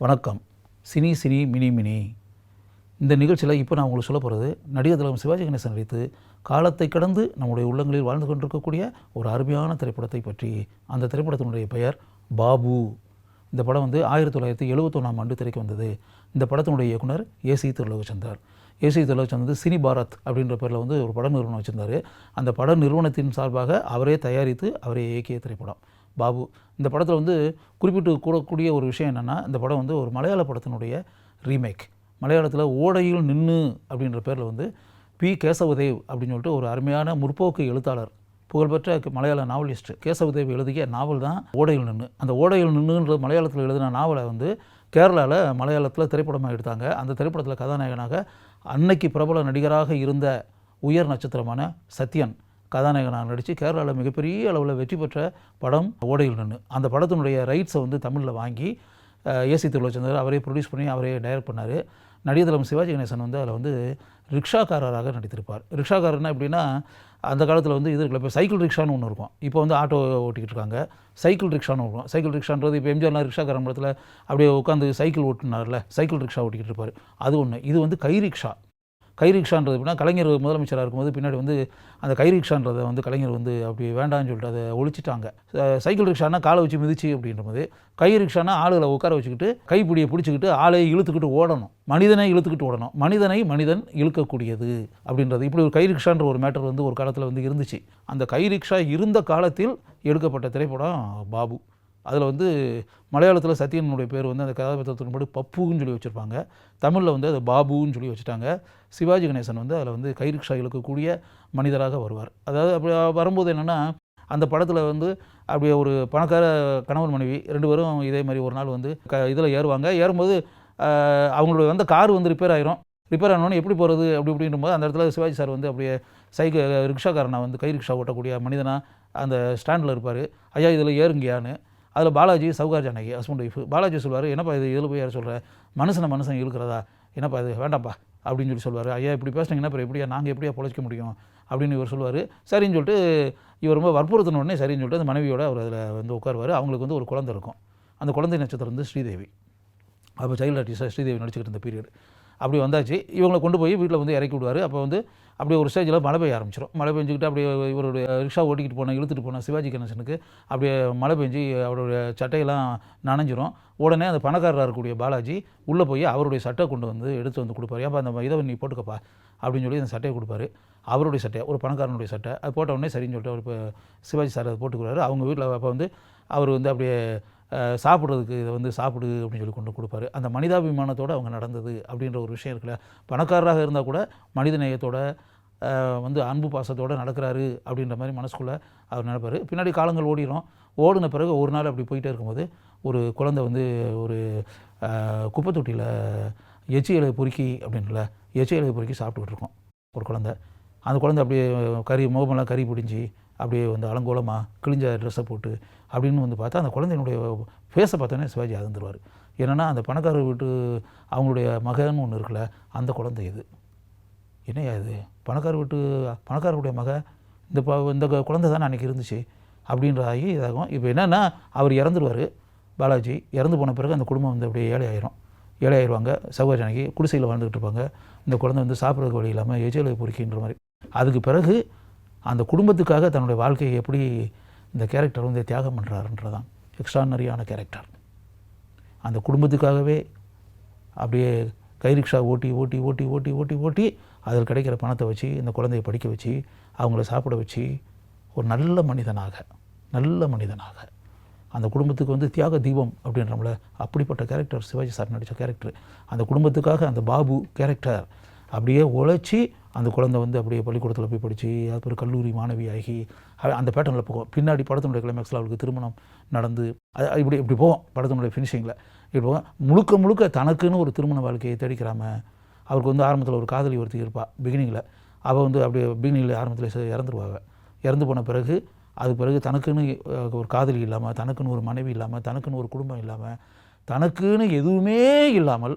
வணக்கம். Cine cine mini mini இந்த நிகழ்ச்சியில் இப்போ நான் உங்களுக்கு சொல்ல போகிறது நடிகர் திலகம் சிவாஜி கணேசன் நடித்து காலத்தை கடந்து நம்முடைய உள்ளங்களில் வாழ்ந்து கொண்டிருக்கக்கூடிய ஒரு அருமையான திரைப்படத்தை பற்றி. அந்த திரைப்படத்தினுடைய பெயர் பாபு. இந்த படம் 1971ஆம் ஆண்டு திரைக்கு வந்தது. இந்த படத்தினுடைய இயக்குனர் ஏசி திருலோகச்சந்தர். ஏசி திருலோகச்சந்தர் சினி பாரத் அப்படின்ற பேரில் ஒரு பட நிறுவனம் வச்சுருந்தார். அந்த பட நிறுவனத்தின் சார்பாக அவரே தயாரித்து அவரே இயக்கிய திரைப்படம் பாபு. இந்த படத்தில் குறிப்பிட்டு கூறக்கூடிய ஒரு விஷயம் என்னென்னா, இந்த படம் ஒரு மலையாள படத்தினுடைய ரீமேக். மலையாளத்தில் ஓடையில் நின்று அப்படின்ற பேரில் பி கேசவதேவ் அப்படின்னு சொல்லிட்டு ஒரு அருமையான முற்போக்கு எழுத்தாளர், புகழ்பெற்ற மலையாள நாவலிஸ்ட் கேசவதேவ் எழுதிய நாவல் தான் ஓடையில் நின்று. அந்த ஓடையில் நின்றுன்ற மலையாளத்தில் எழுதின நாவலை கேரளாவில் மலையாளத்தில் திரைப்படமாக எடுத்தாங்க. அந்த திரைப்படத்தில் கதாநாயகனாக அன்னைக்கு பிரபல நடிகராக இருந்த உயர் நட்சத்திரமான சத்யன் கதாநாயகனாக நடித்து கேரளாவில் மிகப்பெரிய அளவில் வெற்றி பெற்ற படம் ஓடையில் நின்று. அந்த படத்தினுடைய ரைட்ஸை தமிழில் வாங்கி ஏசி திருலோகச்சந்தர் அவரே ப்ரொடியூஸ் பண்ணி அவரே டைரக்ட் பண்ணார். நடிகர் திலகம் சிவாஜி கணேசன் அதில் ரிக்ஷாக்காரராக நடித்திருப்பார். ரிக்ஷாக்காரர்னா எப்படின்னா, அந்த காலத்தில் இது இருக்குல்ல, இப்போ சைக்கிள் ரிக்ஷான்னு ஒன்று இருக்கும். இப்போ ஆட்டோ ஓட்டிக்கிட்டு இருக்காங்க. சைக்கிள் ரிக்ஷான்னு இருக்கும். சைக்கிள் ரிக்ஷான்றது இப்போ எம்ஜிஆர்லாம் ரிக்ஷாக்காரன் படத்தில் அப்படியே உட்காந்து சைக்கிள் ஓட்டினார்ல, சைக்கிள் ரிக்ஷா ஓட்டிக்கிட்டு இருப்பார். அது ஒன்று. இது கை ரிக்ஷா. கை ரிக்ஷான்றது எப்படின்னா, கலைஞர் முதலமைச்சராக இருக்கும்போது பின்னாடி அந்த கை ரிக்ஷான்றதை கலைஞர் அப்படி வேண்டாம்னு சொல்லிட்டு அதை ஒழிச்சிட்டாங்க. சைக்கிள் ரிக்ஷானா காலை வச்சு மிதிச்சு அப்படின்ற போது, கை ரிக்ஷானா ஆளுகளை உட்கார வச்சுக்கிட்டு கைப்பிடியை பிடிச்சிக்கிட்டு ஆளையை இழுத்துக்கிட்டு ஓடணும், மனிதனை இழுத்துக்கிட்டு ஓடணும், மனிதனை மனிதன் இழுக்கக்கூடியது அப்படின்றது. இப்படி ஒரு கை ரிக்ஷான்ற ஒரு மேட்டர் ஒரு காலத்தில் இருந்துச்சு. அந்த கை ரிக்ஷா இருந்த காலத்தில் எடுக்கப்பட்ட திரைப்படம் பாபு. அதில் மலையாளத்தில் சத்யனுடைய பேர் அந்த கதாபாத்திரத்தின்படி பப்புன்னு சொல்லி வச்சுருப்பாங்க. தமிழில் அது பாபுன்னு சொல்லி வச்சுட்டாங்க. சிவாஜி கணேசன் அதில் கை ரிக்ஷா இழுக்கக்கூடிய மனிதராக வருவார். அதாவது அப்படி வரும்போது என்னென்னா, அந்த படத்தில் அப்படியே ஒரு பணக்கார கணவன் மனைவி 2 பேரும் இதே மாதிரி ஒரு நாள் இதில் ஏறுவாங்க. ஏறும்போது அவங்களுடைய கார் ரிப்பேர் ஆயிரும். ரிப்பேர் ஆனோன்னு எப்படி போகிறது அப்படி இப்படின்ற போது அந்த இடத்துல சிவாஜி சார் அப்படியே ரிக்ஷாக்காரனை கை ரிக்ஷா ஓட்டக்கூடிய மனிதனாக அந்த ஸ்டாண்டில் இருப்பார். ஐயா இதில் ஏறுங்கயான்னு. அதில் பாலாஜி சவுகார் ஜானகி ஹஸ்பண்ட் ஒய்ஃபு. பாலாஜி சொல்வார், என்னப்பா இது இதில் போய் யார் சொல்கிற, மனுஷன் இழுக்கிறதா, என்னப்பா இது வேண்டாம்ப்பா அப்படின்னு சொல்லி சொல்வார். ஐயா இப்படி பேசுனீங்கன்னா அப்புறம் எப்படியா நாங்கள் எப்படியா பொழைச்சிக்க முடியும் அப்படின்னு இவர் சொல்லுவார். சரின்னு சொல்லிட்டு இவர் ரொம்ப வற்புறுத்தின உடனே சரின்னு சொல்லிட்டு அந்த மனைவியோட அவர் அதில் உட்காருவார். அவங்களுக்கு ஒரு குழந்தை இருக்கும். அந்த குழந்தை நட்சத்திரம் ஸ்ரீதேவி. அப்போ சைல்டு ஆர்டிஸ்டாக ஸ்ரீதேவி நடிச்சுக்கிட்டு இருந்த பீரியட். அப்படி வந்தாச்சு. இவங்களை கொண்டு போய் வீட்டில் இறக்கி விடுவார். அப்போ அப்படியே ஒரு ஸ்டேஜில் மழை பெய்ய ஆரம்பிச்சிடும். மழை பெஞ்சிக்கிட்டு அப்படியே இவருடைய ரிக்ஷா ஓட்டிக்கிட்டு இழுத்துட்டு போன சிவாஜி கணேசனுக்கு அப்படியே மழை பெஞ்சு அவருடைய சட்டையெல்லாம் நனைஞ்சிரும். உடனே அந்த பணக்காரராக இருக்கக்கூடிய பாலாஜி உள்ளே போய் அவருடைய சட்டை கொண்டு எடுத்து கொடுப்பாரு. ஏப்பா அந்த இதை நீ போட்டுக்கப்பா அப்படின்னு சொல்லி அந்த சட்டையை கொடுப்பாரு. அவருடைய சட்டை, ஒரு பணக்காரனுடைய சட்டை. அது போட்ட உடனே சரின்னு சொல்லிட்டு அவர் இப்போ சிவாஜி சார் அதை போட்டுக்கிறாரு. அவங்க வீட்டில் அப்போ அவர் அப்படியே சாப்பிட்றதுக்கு இதை சாப்பிடு அப்படின்னு சொல்லி கொண்டு கொடுப்பாரு. அந்த மனிதாபிமானத்தோடு அவங்க நடந்தது அப்படின்ற ஒரு விஷயம் இருக்குல்ல. பணக்காரராக இருந்தால் கூட மனிதநேயத்தோட அன்பு பாசத்தோடு நடக்கிறாரு அப்படின்ற மாதிரி மனசுக்குள்ளே அவர் நினைப்பார். பின்னாடி காலங்கள் ஓடின பிறகு ஒரு நாள் அப்படி போயிட்டே இருக்கும்போது ஒரு குழந்தை ஒரு குப்பை தொட்டியில் எச்சி இலை பொறுக்கி அப்படின்ல எச்சி இலை பொறுக்கி சாப்பிட்டுக்கிட்டு இருக்கோம் ஒரு குழந்தை. அந்த குழந்தை அப்படியே முகமெல்லாம் கறி பிடிஞ்சி அப்படியே அலங்கோலமாக கிழிஞ்ச ட்ரெஸ்ஸை போட்டு அப்படின்னு பார்த்தா அந்த குழந்தையினுடைய ஃபேஸை பார்த்தோன்னே சிவாஜி அதிர்ந்துருவார். ஏன்னா அந்த பணக்கார வீட்டு அவங்களுடைய மகன்னு ஒன்று இருக்குல்ல, அந்த குழந்தை இது. என்னையா இது, பணக்காரருடைய இந்த குழந்தை தானே அன்றைக்கி இருந்துச்சு அப்படின்றதாகி இதாகும். இப்போ என்னென்னா அவர் இறந்துருவார். பாலாஜி இறந்து போன பிறகு அந்த குடும்பம் அப்படியே ஏழையாயிருவாங்க. சகோதர ஜானகி குடிசையில் வாழ்ந்துக்கிட்டு இருப்பாங்க. இந்த குழந்தை சாப்பிட்றதுக்கு வழி இல்லாமல் எஜேலை பொறுக்கின்ற மாதிரி. அதுக்கு பிறகு அந்த குடும்பத்துக்காக தன்னுடைய வாழ்க்கையை எப்படி இந்த கேரக்டர் தியாகம் பண்ணுறாருன்றதான் எக்ஸ்ட்ரானரியான கேரக்டர். அந்த குடும்பத்துக்காகவே அப்படியே கை ரிக்ஷா ஓட்டி ஓட்டி ஓட்டி ஓட்டி ஓட்டி ஓட்டி அதில் கிடைக்கிற பணத்தை வச்சு இந்த குழந்தையை படிக்க வச்சு அவங்கள சாப்பிட வச்சு ஒரு நல்ல மனிதனாக அந்த குடும்பத்துக்கு தியாக தீபம் அப்படின்றோம்ல, அப்படிப்பட்ட கேரக்டர் சிவாஜி சார் நடித்த கேரக்டர். அந்த குடும்பத்துக்காக அந்த பாபு கேரக்டர் அப்படியே உழைச்சி அந்த குழந்தை அப்படியே பள்ளிக்கூடத்தில் போய் படித்து அதுக்கப்புறம் கல்லூரி மாணவி ஆகி அந்த பேட்டர்னில் போகும். பின்னாடி படத்தினுடைய கிளைமேக்ஸில் அவளுக்கு திருமணம் நடந்து இப்படி போவோம். படத்தினுடைய ஃபினிஷிங்கில் இப்படி போவோம். முழுக்க தனக்குன்னு ஒரு திருமண வாழ்க்கையை தேடிக்கிறாமல் அவருக்கு ஆரம்பத்தில் ஒரு காதலி ஒருத்தி இருப்பாள் பிகினிங்கில். அவள் அப்படியே பிகினிங்கில் ஆரம்பத்தில் இறந்துருவாங்க. இறந்து போன பிறகு அதுக்கு பிறகு தனக்குன்னு ஒரு காதலி இல்லாமல், தனக்குன்னு ஒரு மனைவி இல்லாமல், தனக்குன்னு ஒரு குடும்பம் இல்லாமல், தனக்குன்னு எதுவுமே இல்லாமல்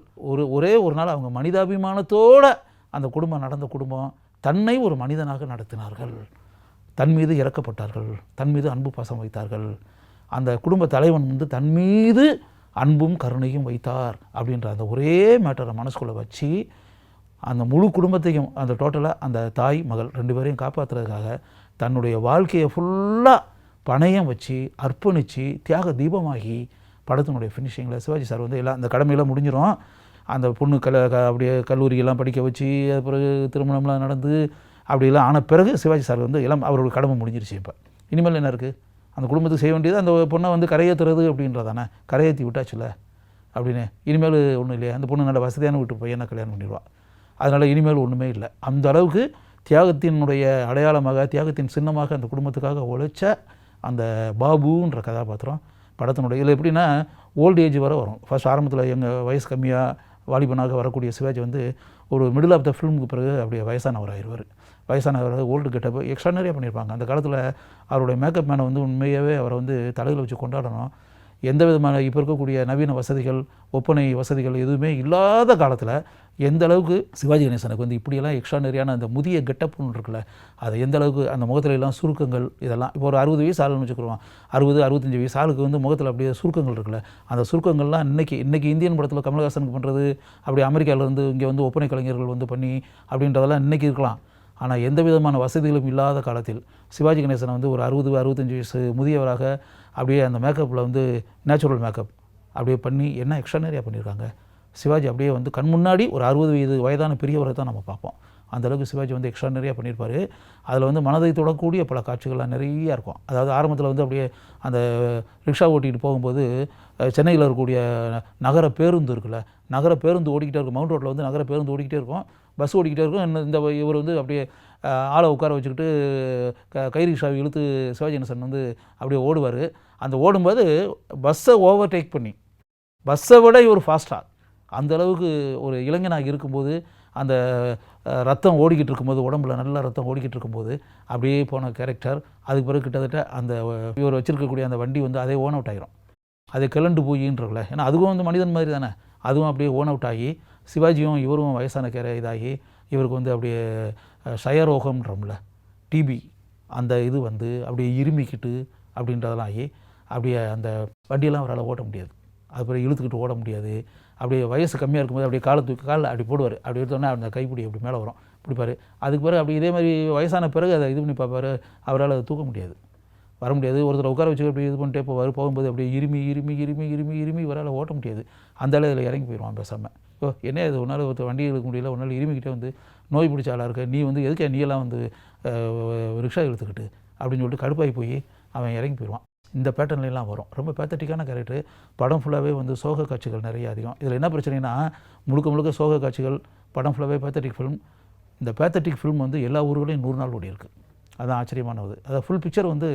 ஒரே ஒரு நாள் அவங்க மனிதாபிமானத்தோடு அந்த குடும்பம் நடந்த குடும்பம் தன்னை ஒரு மனிதனாக நடத்தினார்கள். தன் மீது இறக்கப்பட்டார்கள், தன் மீது அன்பு பாசம் வைத்தார்கள். அந்த குடும்ப தலைவன் தன் மீது அன்பும் கருணையும் வைத்தார் அப்படின்ற அந்த ஒரே மேட்டரை மனசுக்குள்ளே வச்சு அந்த முழு குடும்பத்தையும் அந்த டோட்டலாக அந்த தாய் மகள் 2 பேரையும் காப்பாற்றுறதுக்காக தன்னுடைய வாழ்க்கையை ஃபுல்லாக பணயம் வச்சு அர்ப்பணித்து தியாக தீபமாகி படத்தினுடைய ஃபினிஷிங்கில் சிவாஜி சார் வந்து எல்லாம் அந்த கடமையெல்லாம் முடிஞ்சிடும். அந்த பொண்ணு அப்படியே கல்லூரியெல்லாம் படிக்க வச்சு அது பிறகு திருமணம்லாம் நடந்து அப்படிலாம் ஆன பிறகு சிவாஜி சார் வந்து எல்லாம் அவரோட கடமை முடிஞ்சிருச்சு. இப்போ இனிமேல் என்ன இருக்குது, அந்த குடும்பத்துக்கு செய்ய வேண்டியது அந்த பொண்ணை வந்து கரையேற்றுறது அப்படின்றதானே, கரையேற்றி விட்டாச்சுல அப்படின்னு. இனிமேல் ஒன்றும் இல்லையா, அந்த பொண்ணு நல்ல வசதியான வீட்டு பையனை கல்யாணம் பண்ணிடுவா. அதனால் இனிமேல் ஒன்றுமே இல்லை. அந்த அளவுக்கு தியாகத்தினுடைய அடையாளமாக தியாகத்தின் சின்னமாக அந்த குடும்பத்துக்காக உழைச்ச அந்த பாபுன்ற கதாபாத்திரம் படத்தினுடைய இதில் எப்படின்னா ஓல்டு ஏஜ் வர வரும். ஃபர்ஸ்ட் ஆரம்பத்தில் எங்கள் வயசு கம்மியாக வாலிபனாக வரக்கூடிய சிவாஜி வந்து ஒரு மிடில் ஆஃப் த ஃபிலிமுக்கு பிறகு அப்படியே வயசானவர் ஆயிடுவார். வயசானவர் ஓல்டு கெட்டப் எக்ஸ்ட்ரானரியாக பண்ணியிருப்பாங்க. அந்த காலத்தில் அவருடைய மேக்கப் மேனை வந்து உண்மையாகவே அவரை வந்து தலையில் வச்சு கொண்டாடணும். எந்த விதமான இப்போ இருக்கக்கூடிய நவீன வசதிகள் ஒப்பனை வசதிகள் எதுவுமே இல்லாத காலத்தில் எந்த அளவுக்கு சிவாஜி கணேசனுக்கு வந்து இப்படியெல்லாம் எக்ஸ்ட்ரானரியான அந்த முதிய கெட்டப்புன்னு இருக்குல்ல, அது எந்த அளவுக்கு அந்த முகத்துல எல்லாம் சுருக்கங்கள் இதெல்லாம் இப்போ ஒரு 60 வயசு ஆளுன்னு வச்சுக்கிறோம், 60-65 வயசு ஆளுக்கு வந்து முகத்தில் அப்படியே சுருக்கங்கள் இருக்குல்ல, அந்த சுருக்கங்கள்லாம் இன்றைக்கி இந்தியன் படத்தில் கமல்ஹாசனுக்கு பண்ணுறது அப்படி அமெரிக்காவிலேருந்து இங்கே வந்து ஒப்பனை கலைஞர்கள் வந்து பண்ணி அப்படின்றதெல்லாம் இன்றைக்கி இருக்கலாம். ஆனால் எந்த விதமான வசதிகளும் இல்லாத காலத்தில் சிவாஜி கணேசனை வந்து ஒரு 60-65 வயசு முதியவராக அப்படியே அந்த மேக்கப்பில் வந்து நேச்சுரல் மேக்கப் அப்படியே பண்ணி என்ன எக்ஸ்ட்ரானரியாக பண்ணியிருக்காங்க. சிவாஜி அப்படியே வந்து கண் முன்னாடி ஒரு 60 வயதான பெரியவரை தான் நம்ம பார்ப்போம். அந்தளவுக்கு சிவாஜி வந்து எக்ஸ்ட்ரானரியாக பண்ணியிருப்பார். அதில் வந்து மனதை தொடக்கூடிய பல காட்சிகள்லாம் நிறையா இருக்கும். அதாவது ஆரம்பத்தில் வந்து அப்படியே அந்த ரிக்ஷா ஓட்டிகிட்டு போகும்போது சென்னையில் இருக்கக்கூடிய நகர பேருந்து இருக்குல்ல, நகர பேருந்து ஓடிக்கிட்டே இருக்கும். மவுண்ட் ரோட்டில் வந்து நகர பேருந்து ஓடிக்கிட்டே இருக்கும், பஸ் ஓடிக்கிட்டே இருக்கும். இந்த இவர் வந்து அப்படியே ஆளை உட்கார வச்சுக்கிட்டு கை ரிக்ஷாவை இழுத்து சிவாஜி கணேசன் வந்து அப்படியே ஓடுவார். அந்த ஓடும்போது பஸ்ஸை ஓவர்டேக் பண்ணி பஸ்ஸை விட இவர் ஃபாஸ்ட்டாக அந்தளவுக்கு ஒரு இளைஞனாக இருக்கும்போது அந்த ரத்தம் ஓடிக்கிட்டு இருக்கும்போது உடம்புல நல்ல ரத்தம் ஓடிக்கிட்டு இருக்கும்போது அப்படியே போன கேரக்டர். அதுக்கு பிறகு கிட்டத்தட்ட அந்த இவர் வச்சுருக்கக்கூடிய அந்த வண்டி வந்து அதே ஓன் அவுட் ஆகிரும், அதே கிளண்டு போயின்றல. ஏன்னா அதுவும் வந்து மனிதன் மாதிரி தானே, அதுவும் அப்படியே ஓன் அவுட் ஆகி சிவாஜியும் இவரும் வயசான இதாகி இவருக்கு வந்து அப்படியே ஷயரோகம்ன்றோம்ல டிபி அந்த இது வந்து அப்படியே இருமிக்கிட்டு அப்படின்றதெல்லாம் ஆகி அப்படியே அந்த வண்டியெல்லாம் அவரால் ஓட்ட முடியாது, அதுக்கப்புறம் இழுத்துக்கிட்டு ஓட முடியாது. அப்படியே வயசு கம்மியாக இருக்கும்போது அப்படியே காலை தூக்கி காலில் அப்படி போடுவார். அப்படி எடுத்தோடனே அந்த கைப்பிடி அப்படி மேலே வரும் பிடிப்பார். அதுக்கு பிறகு அப்படி இதே மாதிரி வயசான பிறகு அதை இது பண்ணி பார்ப்பார், அவரால் அதை தூக்க முடியாது, வர முடியாது. ஒருத்தர் உட்கார வச்சு அப்படி இது பண்ணிட்டே போகும்போது அப்படியே இருமி இவரால் ஓட்ட முடியாது. அந்த அளவில் இறங்கி போயிடுவான் பேசாமல். என்ன இது ஒரு நாள் ஒருத்தர் வண்டி இழுக்க முடியல, ஒரு நாள் இருமிக்கிட்டே வந்து நோய் பிடிச்ச ஆளாக இருக்க நீ வந்து எதுக்கே நீ எல்லாம் வந்து ரிக்ஷா இழுத்துக்கிட்டு அப்படின்னு சொல்லிட்டு கடுப்பாகி போய் அவன் இறங்கி போயிடுவான். இந்த பேட்டர்ன்லாம் வரும். ரொம்ப பேத்தட்டிக்கான கேரக்டர். படம் ஃபுல்லாகவே வந்து சோக காட்சிகள் நிறைய அதிகம். இதில் என்ன பிரச்சனைனா முழுக்க சோக காட்சிகள், படம் ஃபுல்லாகவே பேத்தட்டிக் ஃபிலிம். இந்த பேத்தட்டிக் ஃபிலிம் வந்து எல்லா ஊர்களையும் 100 நாள் ஓடி இருக்குது. அதுதான் ஆச்சரியமானது. அதாவது ஃபுல் பிக்சர் வந்து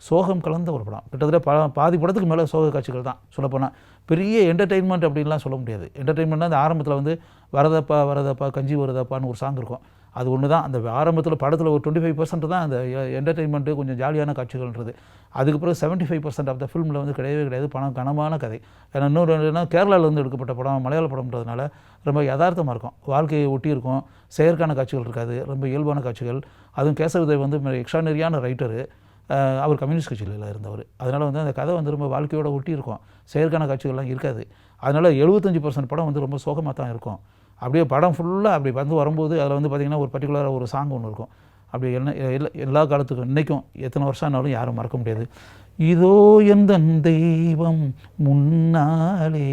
சோகம் கலந்த ஒரு படம். கிட்டத்தட்ட பாதி படத்துக்கு மேலே சோக காட்சிகள் தான். சொல்லப்போனால் பெரிய என்டர்டெயின்மெண்ட் அப்படின்லாம் சொல்ல முடியாது. என்டர்டெயின்மெண்ட்னா அந்த ஆரம்பத்தில் வந்து வரதப்பா கஞ்சி வருதப்பான்னு ஒரு சாங் இருக்கும். அது ஒன்று தான் அந்த ஆரம்பத்தில் படத்தில் ஒரு 25% தான் அந்த என்டர்டெயின்மெண்ட்டு கொஞ்சம் ஜாலியான காட்சிகள்ன்றது. அதுக்கப்புறம் 75% ஆஃப் த ஃபிலிமில் வந்து கிடையாது கனமான கதை. ஏன்னா இன்னொரு கேரளாவிலேருந்து எடுக்கப்பட்ட படம், மலையாள படம்ன்றதுனால ரொம்ப யதார்த்தமாக இருக்கும், வாழ்க்கையை ஒட்டி இருக்கும், செயற்கான காட்சிகள் இருக்காது, ரொம்ப இயல்பான காட்சிகள். அதுவும் கேசவதேவ் வந்து எக்ஸ்ட்ரானரியான ரைட்டரு, அவர் கம்யூனிஸ்ட் கட்சியில் இருந்தவர். அதனால் வந்து அந்த கதை வந்து ரொம்ப வாழ்க்கையோட ஒட்டி இருக்கும், செயற்கான காட்சிகள்லாம் இருக்காது. அதனால் 75% படம் வந்து ரொம்ப சோகமாக தான் இருக்கும். அப்படியே படம் ஃபுல்லாக அப்படி வந்து வரும்போது அதில் வந்து பார்த்திங்கன்னா ஒரு பர்டிகுலராக ஒரு சாங் ஒன்று இருக்கும். அப்படி எல்லா காலத்துக்கும் இன்றைக்கும் எத்தனை வருஷம் ஆனாலும் யாரும் மறக்க முடியாது. இதோ எந்த தெய்வம் முன்னாலே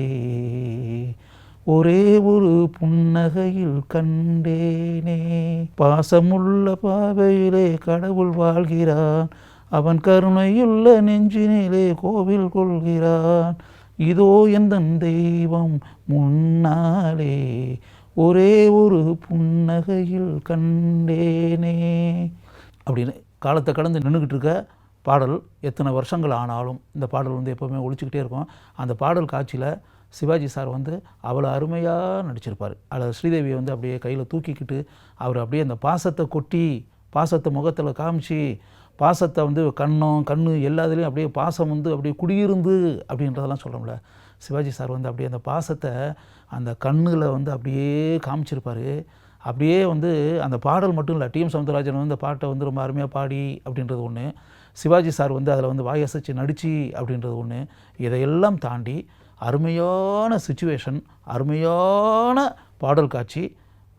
ஒரே ஒரு புன்னகையில் கண்டேனே, பாசமுள்ள பாவையிலே கடவுள் வாழ்கிறான், அவன் கருணையுள்ள நெஞ்சினிலே கோவில் கொள்கிறான், இதோ எந்த தெய்வம் முன்னாலே ஒரே ஒரு புன்னகையில் கண்டேனே அப்படின்னு காலத்தை கடந்து நின்றுக்கிட்டு இருக்க பாடல். எத்தனை வருஷங்கள் ஆனாலும் இந்த பாடல் வந்து எப்போவுமே ஒழிச்சிக்கிட்டே இருக்கும். அந்த பாடல் காட்சியில் சிவாஜி சார் வந்து அவ்வளோ அருமையாக நடிச்சிருப்பார். அதில் ஸ்ரீதேவியை வந்து அப்படியே கையில் தூக்கிக்கிட்டு அவர் அப்படியே அந்த பாசத்தை கொட்டி, பாசத்தை முகத்தில் காமிச்சு, பாசத்தை வந்து கண்ணு எல்லாத்துலேயும் அப்படியே பாசம் வந்து அப்படியே குடியிருந்து அப்படின்றதெல்லாம் சொல்கிறோம்ல. சிவாஜி சார் வந்து அப்படியே அந்த பாசத்தை அந்த கண்ணில் வந்து அப்படியே காமிச்சிருப்பார். அப்படியே வந்து அந்த பாடல் மட்டும் இல்லை, டிஎம் சௌந்தரராஜன் வந்து அந்த பாட்டை வந்து ரொம்ப அருமையாக பாடி அப்படின்றது ஒன்று, சிவாஜி சார் வந்து அதில் வந்து வாயசைச்சு நடிச்சு அப்படின்றது ஒன்று. இதையெல்லாம் தாண்டி அருமையான சிச்சுவேஷன், அருமையான பாடல் காட்சி,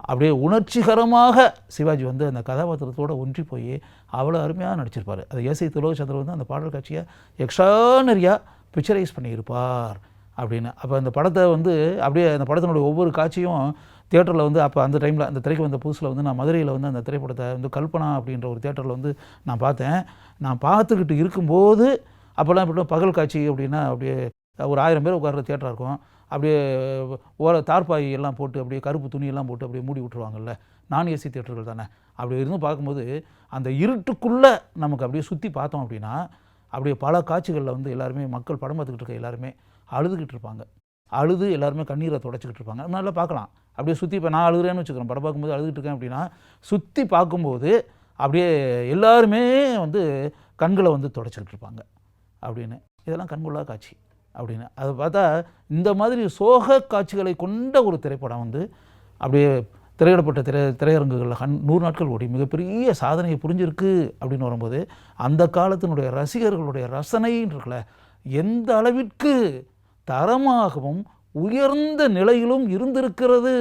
அப்படியே உணர்ச்சிகரமாக சிவாஜி வந்து அந்த கதாபாத்திரத்தோடு ஒன்றி போய் அவ்வளோ அருமையாக நடிச்சிருப்பார். அது ஏசி திலோகச்சந்திரன் வந்து அந்த பாடல் காட்சியை எக்ஸ்ட்ரானரியாக பிக்சரைஸ் பண்ணியிருப்பார் அப்படின்னு. அப்போ அந்த படத்தை வந்து அப்படியே அந்த படத்தினுடைய ஒவ்வொரு காட்சியும் தியேட்டரில் வந்து அப்போ அந்த டைமில் அந்த திரைக்கு வந்த புதுசில் வந்து நான் மதுரையில் வந்து அந்த திரைப்படத்தை வந்து கல்பனா அப்படின்ற ஒரு தியேட்டரில் வந்து நான் பார்த்தேன். நான் பார்த்துக்கிட்டு இருக்கும்போது அப்போல்லாம் இப்படி பகல் காட்சி அப்படின்னா அப்படியே ஒரு 1000 பேர் உட்கார்ற தியேட்டராக இருக்கும். அப்படியே தார்பாய் எல்லாம் போட்டு அப்படியே கருப்பு துணியெல்லாம் போட்டு அப்படியே மூடி விட்டுருவாங்கல்ல, நான் ஏசி தியேட்டர்கள் தானே. அப்படி இருந்து பார்க்கும்போது அந்த இருட்டுக்குள்ளே நமக்கு அப்படியே சுற்றி பார்த்தோம் அப்படின்னா அப்படியே பல காட்சிகளில் வந்து எல்லாருமே மக்கள் படம் பார்த்துக்கிட்டு இருக்க எல்லாருமே அழுதுகிட்டு இருப்பாங்க. அழுது எல்லாருமே கண்ணீரை தொடச்சிக்கிட்டு இருப்பாங்க. நல்லா பார்க்கலாம். அப்படியே சுற்றி இப்போ நான் அழுகிறேன்னு வச்சுக்கிறேன், படம் பார்க்கும்போது அழுதுகிட்டு இருக்கேன் அப்படின்னா சுற்றி பார்க்கும்போது அப்படியே எல்லாருமே வந்து கண்களை வந்து தொடச்சிக்கிட்டு இருப்பாங்க அப்படின்னு. இதெல்லாம் கண்கொள்ளா காட்சி அப்படின்னு. அதை பார்த்தா இந்த மாதிரி சோக காட்சிகளை கொண்ட ஒரு திரைப்படம் வந்து அப்படியே திரையிடப்பட்ட திரையரங்குகளில் 100 நாட்கள் ஓடி மிகப்பெரிய சாதனையை புரிஞ்சிருக்கு அப்படின்னு வரும்போது அந்த காலத்தினுடைய ரசிகர்களுடைய ரசனைன்னு இருக்குல்ல, எந்த அளவிற்கு தரமாகவும் உயர்ந்த நிலையிலும் இருந்திருக்கிறது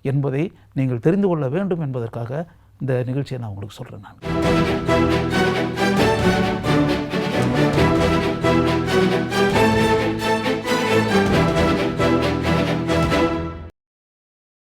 என்பதை நீங்கள் தெரிந்து கொள்ள வேண்டும் என்பதற்காக இந்த நிகழ்ச்சியை நான் உங்களுக்கு சொல்கிறேன். நான்